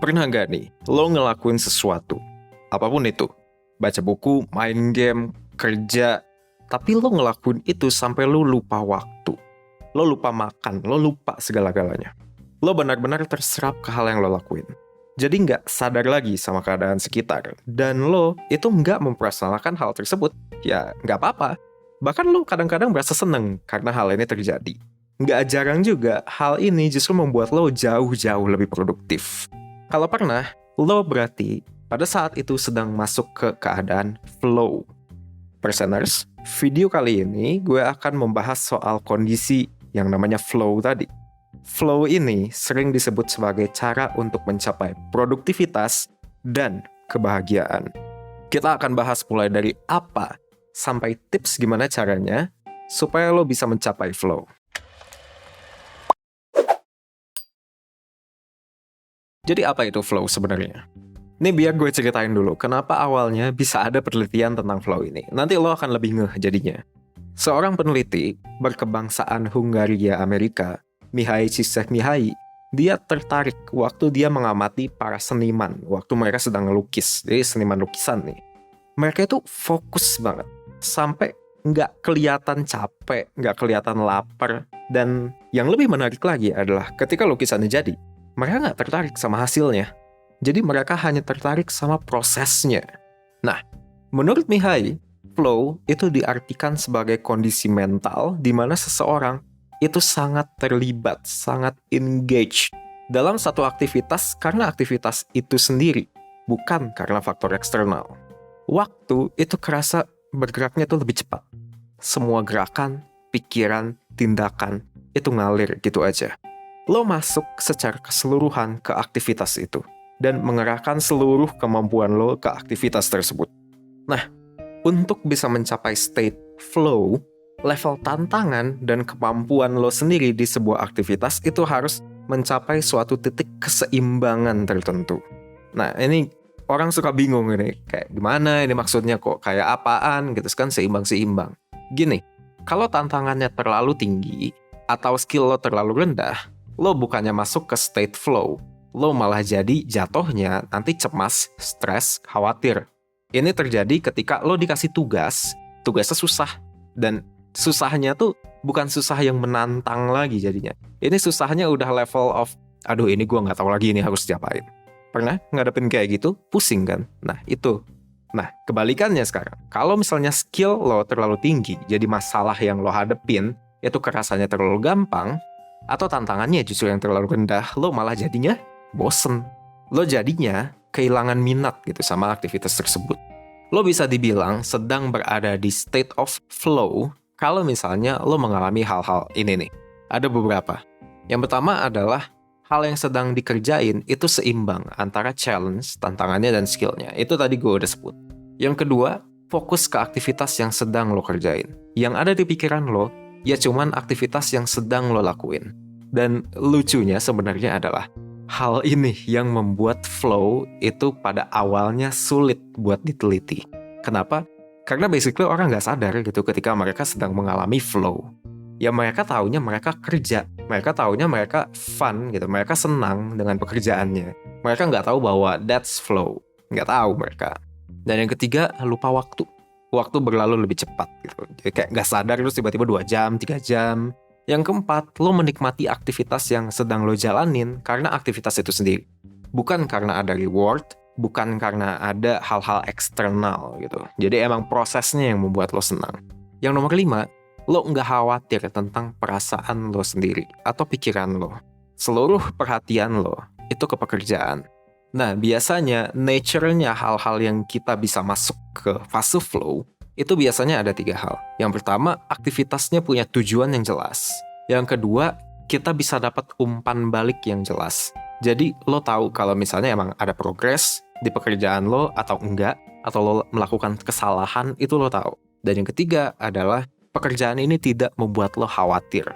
Pernah nggak nih, lo ngelakuin sesuatu, apapun itu, baca buku, main game, kerja, tapi lo ngelakuin itu sampai lo lupa waktu, lo lupa makan, lo lupa segala-galanya. Lo benar-benar terserap ke hal yang lo lakuin. Jadi nggak sadar lagi sama keadaan sekitar, dan lo itu nggak mempermasalahkan hal tersebut. Ya nggak apa-apa. Bahkan lo kadang-kadang merasa seneng karena hal ini terjadi. Nggak jarang juga, hal ini justru membuat lo jauh-jauh lebih produktif. Kalau pernah, lo berarti pada saat itu sedang masuk ke keadaan flow. Perseners, video kali ini gue akan membahas soal kondisi yang namanya flow tadi. Flow ini sering disebut sebagai cara untuk mencapai produktivitas dan kebahagiaan. Kita akan bahas mulai dari apa sampai tips gimana caranya supaya lo bisa mencapai flow. Jadi apa itu flow sebenarnya? Ini biar gue ceritain dulu kenapa awalnya bisa ada penelitian tentang flow ini. Nanti lo akan lebih ngeh jadinya. Seorang peneliti berkebangsaan Hungaria Amerika, Mihai Csikszentmihalyi, dia tertarik waktu dia mengamati para seniman waktu mereka sedang ngelukis. Jadi seniman lukisan nih. Mereka itu fokus banget. Sampai nggak kelihatan capek, nggak kelihatan lapar. Dan yang lebih menarik lagi adalah ketika lukisannya jadi, mereka nggak tertarik sama hasilnya. Jadi mereka hanya tertarik sama prosesnya. Nah, menurut Mihai, flow itu diartikan sebagai kondisi mental di mana seseorang itu sangat terlibat, sangat engaged dalam satu aktivitas karena aktivitas itu sendiri, bukan karena faktor eksternal. Waktu itu kerasa bergeraknya itu lebih cepat. Semua gerakan, pikiran, tindakan itu ngalir gitu aja. Lo masuk secara keseluruhan ke aktivitas itu dan mengerahkan seluruh kemampuan lo ke aktivitas tersebut. Nah, untuk bisa mencapai state flow, level tantangan dan kemampuan lo sendiri di sebuah aktivitas itu harus mencapai suatu titik keseimbangan tertentu. Nah, ini orang suka bingung ini, kayak gimana ini maksudnya kok kayak apaan gitu kan seimbang-seimbang. Gini, kalau tantangannya terlalu tinggi atau skill lo terlalu rendah, lo bukannya masuk ke state flow, lo malah jadi jatuhnya nanti cemas, stres, khawatir. Ini terjadi ketika lo dikasih tugasnya susah. Dan susahnya tuh bukan susah yang menantang lagi jadinya. Ini susahnya udah level of, aduh ini gue gak tahu lagi ini harus diapain. Pernah ngadepin kayak gitu? Pusing kan? Nah itu. Nah kebalikannya sekarang, kalau misalnya skill lo terlalu tinggi, jadi masalah yang lo hadepin itu kerasanya terlalu gampang, atau tantangannya justru yang terlalu rendah, lo malah jadinya bosen. Lo jadinya kehilangan minat gitu sama aktivitas tersebut. Lo bisa dibilang sedang berada di state of flow kalau misalnya lo mengalami hal-hal ini nih. Ada beberapa. Yang pertama adalah hal yang sedang dikerjain itu seimbang antara challenge, tantangannya, dan skillnya. Itu tadi gue udah sebut. Yang kedua, fokus ke aktivitas yang sedang lo kerjain. Yang ada di pikiran lo, ya cuman aktivitas yang sedang lo lakuin. Dan lucunya sebenarnya adalah hal ini yang membuat flow itu pada awalnya sulit buat diteliti. Kenapa? Karena basically orang nggak sadar gitu ketika mereka sedang mengalami flow. Ya mereka taunya mereka kerja, mereka taunya mereka fun gitu, mereka senang dengan pekerjaannya. Mereka nggak tahu bahwa that's flow, nggak tahu mereka. Dan yang ketiga, lupa waktu. Waktu berlalu lebih cepat gitu. Jadi kayak nggak sadar terus tiba-tiba 2 jam, 3 jam. Yang keempat, lo menikmati aktivitas yang sedang lo jalanin karena aktivitas itu sendiri. Bukan karena ada reward, bukan karena ada hal-hal eksternal gitu. Jadi emang prosesnya yang membuat lo senang. Yang nomor 5, lo nggak khawatir tentang perasaan lo sendiri atau pikiran lo. Seluruh perhatian lo itu ke pekerjaan. Nah, biasanya nature-nya hal-hal yang kita bisa masuk ke fase flow itu biasanya ada 3 hal. Yang pertama, aktivitasnya punya tujuan yang jelas. Yang kedua, kita bisa dapat umpan balik yang jelas. Jadi, lo tahu kalau misalnya emang ada progres di pekerjaan lo atau enggak, atau lo melakukan kesalahan, itu lo tahu. Dan yang ketiga adalah, pekerjaan ini tidak membuat lo khawatir.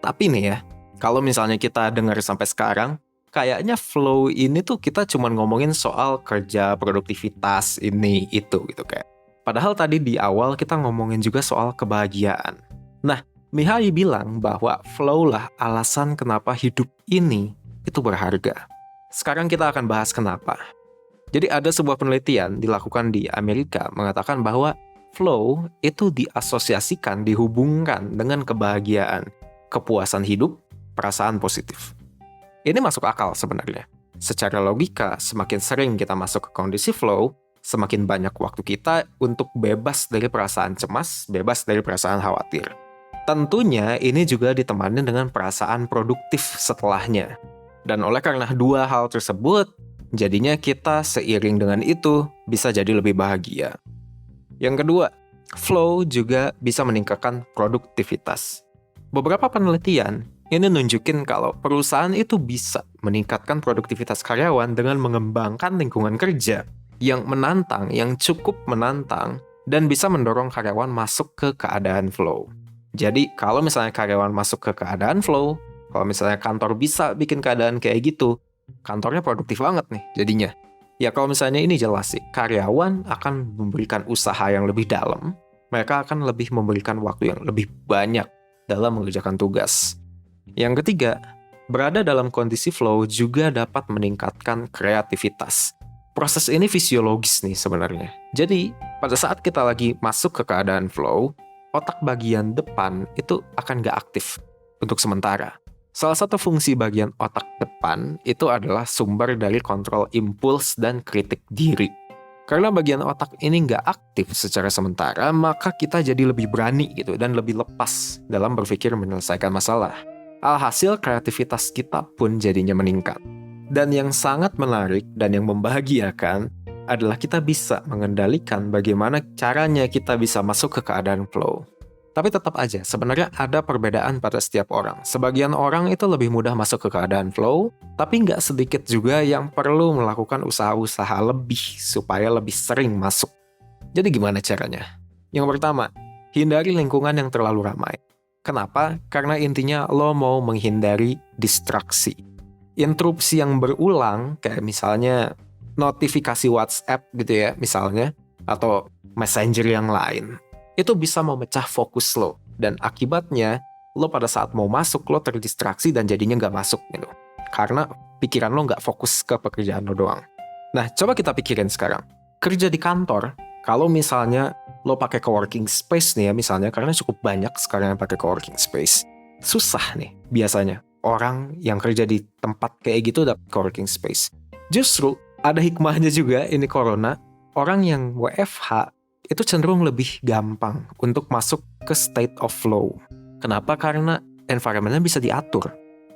Tapi nih ya, kalau misalnya kita dengar sampai sekarang, kayaknya flow ini tuh kita cuma ngomongin soal kerja, produktivitas, ini, itu gitu kayak. Padahal tadi di awal kita ngomongin juga soal kebahagiaan. Nah, Mihai bilang bahwa flow lah alasan kenapa hidup ini itu berharga. Sekarang kita akan bahas kenapa. Jadi ada sebuah penelitian dilakukan di Amerika mengatakan bahwa flow itu diasosiasikan, dihubungkan dengan kebahagiaan, kepuasan hidup, perasaan positif. Ini masuk akal sebenarnya. Secara logika, semakin sering kita masuk ke kondisi flow, semakin banyak waktu kita untuk bebas dari perasaan cemas, bebas dari perasaan khawatir. Tentunya ini juga ditemani dengan perasaan produktif setelahnya. Dan oleh karena dua hal tersebut, jadinya kita seiring dengan itu bisa jadi lebih bahagia. Yang kedua, flow juga bisa meningkatkan produktivitas. Beberapa penelitian ini nunjukin kalau perusahaan itu bisa meningkatkan produktivitas karyawan dengan mengembangkan lingkungan kerja yang menantang, yang cukup menantang, dan bisa mendorong karyawan masuk ke keadaan flow. Jadi, kalau misalnya karyawan masuk ke keadaan flow, kalau misalnya kantor bisa bikin keadaan kayak gitu, kantornya produktif banget nih jadinya. Ya kalau misalnya ini jelas sih, karyawan akan memberikan usaha yang lebih dalam, mereka akan lebih memberikan waktu yang lebih banyak dalam mengerjakan tugas. Yang ketiga, berada dalam kondisi flow juga dapat meningkatkan kreativitas. Proses ini fisiologis nih sebenarnya. Jadi, pada saat kita lagi masuk ke keadaan flow, otak bagian depan itu akan nggak aktif untuk sementara. Salah satu fungsi bagian otak depan itu adalah sumber dari kontrol impuls dan kritik diri. Karena bagian otak ini nggak aktif secara sementara, maka kita jadi lebih berani gitu dan lebih lepas dalam berpikir menyelesaikan masalah. Alhasil kreativitas kita pun jadinya meningkat. Dan yang sangat menarik dan yang membahagiakan adalah kita bisa mengendalikan bagaimana caranya kita bisa masuk ke keadaan flow. Tapi tetap aja, sebenarnya ada perbedaan pada setiap orang. Sebagian orang itu lebih mudah masuk ke keadaan flow, tapi nggak sedikit juga yang perlu melakukan usaha-usaha lebih supaya lebih sering masuk. Jadi gimana caranya? Yang pertama, hindari lingkungan yang terlalu ramai. Kenapa? Karena intinya lo mau menghindari distraksi. Interupsi yang berulang, kayak misalnya notifikasi WhatsApp gitu ya, misalnya, atau messenger yang lain. Itu bisa memecah fokus lo. Dan akibatnya, lo pada saat mau masuk, lo terdistraksi dan jadinya nggak masuk gitu. Karena pikiran lo nggak fokus ke pekerjaan lo doang. Nah, coba kita pikirin sekarang. Kerja di kantor, kalau misalnya lo pakai coworking space nih ya misalnya, karena cukup banyak sekarang yang pakai coworking space. Susah nih biasanya orang yang kerja di tempat kayak gitu dapat coworking space. Justru ada hikmahnya juga ini corona, orang yang WFH itu cenderung lebih gampang untuk masuk ke state of flow. Kenapa? Karena environment-nya bisa diatur.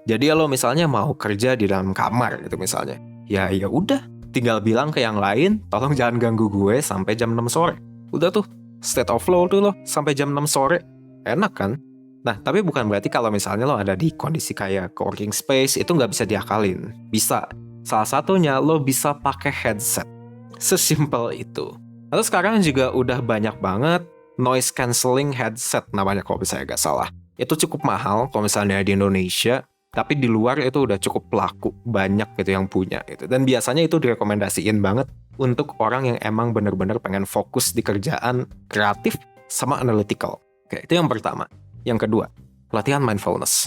Jadi lo misalnya mau kerja di dalam kamar gitu misalnya. Ya udah, tinggal bilang ke yang lain, tolong jangan ganggu gue sampai jam 6 sore. Udah tuh, state of flow tuh lo sampai jam 6 sore. Enak kan? Nah, tapi bukan berarti kalau misalnya lo ada di kondisi kayak coworking space, itu nggak bisa diakalin. Bisa. Salah satunya lo bisa pakai headset. Sesimpel itu. Atau sekarang juga udah banyak banget noise cancelling headset namanya kalau misalnya nggak salah. Itu cukup mahal kalau misalnya di Indonesia, tapi di luar itu udah cukup laku, banyak gitu yang punya gitu. Dan biasanya itu direkomendasiin banget untuk orang yang emang bener-bener pengen fokus di kerjaan kreatif sama analytical. Oke, itu yang pertama. Yang kedua, latihan mindfulness.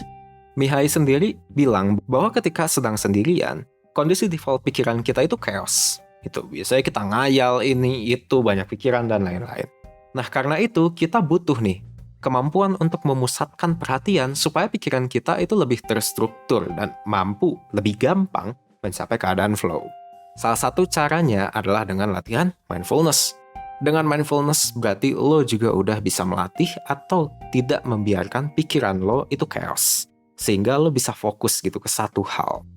Mihai sendiri bilang bahwa ketika sedang sendirian, kondisi default pikiran kita itu chaos. Itu biasanya kita ngayal ini, itu, banyak pikiran dan lain-lain. Nah, karena itu kita butuh nih kemampuan untuk memusatkan perhatian supaya pikiran kita itu lebih terstruktur dan mampu lebih gampang mencapai keadaan flow. Salah satu caranya adalah dengan latihan mindfulness. Dengan mindfulness berarti lo juga udah bisa melatih atau tidak membiarkan pikiran lo itu chaos. Sehingga lo bisa fokus gitu ke satu hal.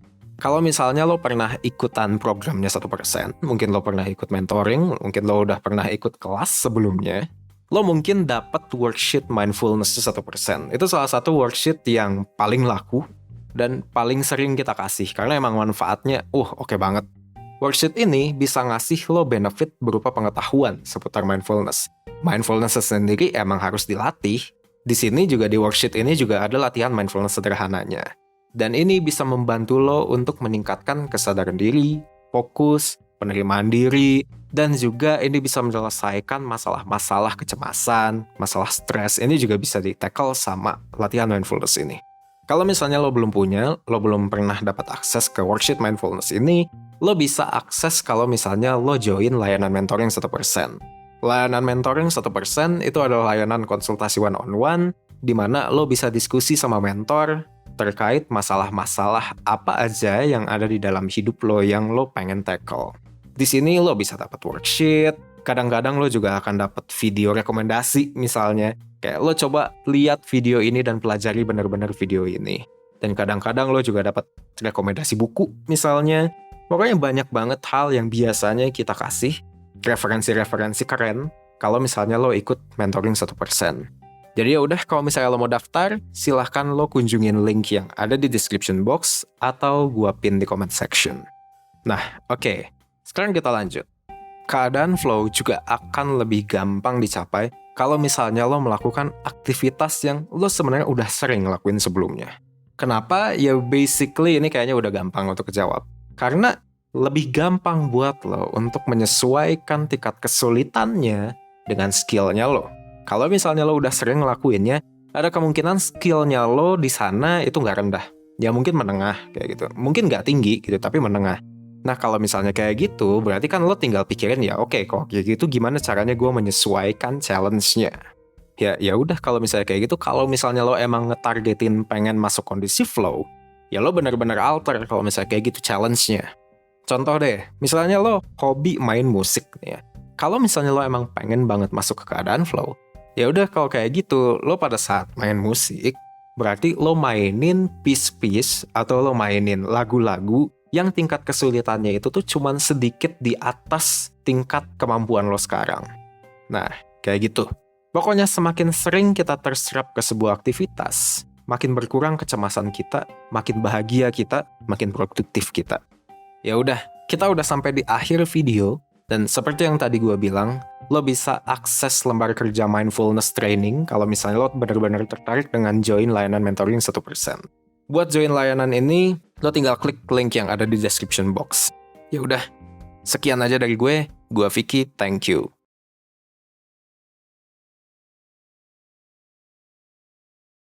Kalau misalnya lo pernah ikutan programnya 1%, mungkin lo pernah ikut mentoring, mungkin lo udah pernah ikut kelas sebelumnya, lo mungkin dapat worksheet mindfulness 1%. Itu salah satu worksheet yang paling laku dan paling sering kita kasih, karena emang manfaatnya, oke banget. Worksheet ini bisa ngasih lo benefit berupa pengetahuan seputar mindfulness. Mindfulness sendiri emang harus dilatih. Di sini juga di worksheet ini juga ada latihan mindfulness sederhananya. Dan ini bisa membantu lo untuk meningkatkan kesadaran diri, fokus, penerimaan diri, dan juga ini bisa menyelesaikan masalah-masalah kecemasan, masalah stres. Ini juga bisa di-tackle sama latihan mindfulness ini. Kalau misalnya lo belum punya, lo belum pernah dapat akses ke worksheet mindfulness ini, lo bisa akses kalau misalnya lo join layanan mentoring 1%. Layanan mentoring 1% itu adalah layanan konsultasi one-on-one, di mana lo bisa diskusi sama mentor terkait masalah-masalah apa aja yang ada di dalam hidup lo yang lo pengen tackle. Di sini lo bisa dapat worksheet, kadang-kadang lo juga akan dapat video rekomendasi misalnya. Kayak lo coba lihat video ini dan pelajari benar-benar video ini. Dan kadang-kadang lo juga dapat rekomendasi buku misalnya. Pokoknya banyak banget hal yang biasanya kita kasih referensi-referensi keren kalau misalnya lo ikut mentoring 1%. Jadi ya udah, kalau misalnya lo mau daftar, silahkan lo kunjungin link yang ada di description box atau gua pin di comment section. Nah, oke. Sekarang kita lanjut. Keadaan flow juga akan lebih gampang dicapai kalau misalnya lo melakukan aktivitas yang lo sebenarnya udah sering ngelakuin sebelumnya. Kenapa? Ya basically ini kayaknya udah gampang untuk kejawab. Karena lebih gampang buat lo untuk menyesuaikan tingkat kesulitannya dengan skillnya lo. Kalau misalnya lo udah sering ngelakuinnya, ada kemungkinan skillnya lo di sana itu nggak rendah. Ya mungkin menengah kayak gitu. Mungkin nggak tinggi gitu, tapi menengah. Nah, kalau misalnya kayak gitu, berarti kan lo tinggal pikirin ya, oke, kok kayak gitu gimana caranya gue menyesuaikan challenge-nya. Ya udah, kalau misalnya kayak gitu, kalau misalnya lo emang ngetargetin pengen masuk kondisi flow, ya lo benar-benar alter kalau misalnya kayak gitu challenge-nya. Contoh deh, misalnya lo hobi main musik nih ya. Kalau misalnya lo emang pengen banget masuk ke keadaan flow, ya udah kalau kayak gitu, lo pada saat main musik, berarti lo mainin piece-piece atau lo mainin lagu-lagu yang tingkat kesulitannya itu tuh cuman sedikit di atas tingkat kemampuan lo sekarang. Nah, kayak gitu. Pokoknya semakin sering kita terserap ke sebuah aktivitas, makin berkurang kecemasan kita, makin bahagia kita, makin produktif kita. Ya udah, kita udah sampai di akhir video, dan seperti yang tadi gue bilang, lo bisa akses lembar kerja mindfulness training kalau misalnya lo benar-benar tertarik dengan join layanan mentoring 1%. Buat join layanan ini, lo tinggal klik link yang ada di description box. Ya udah, sekian aja dari gue Vicky, thank you.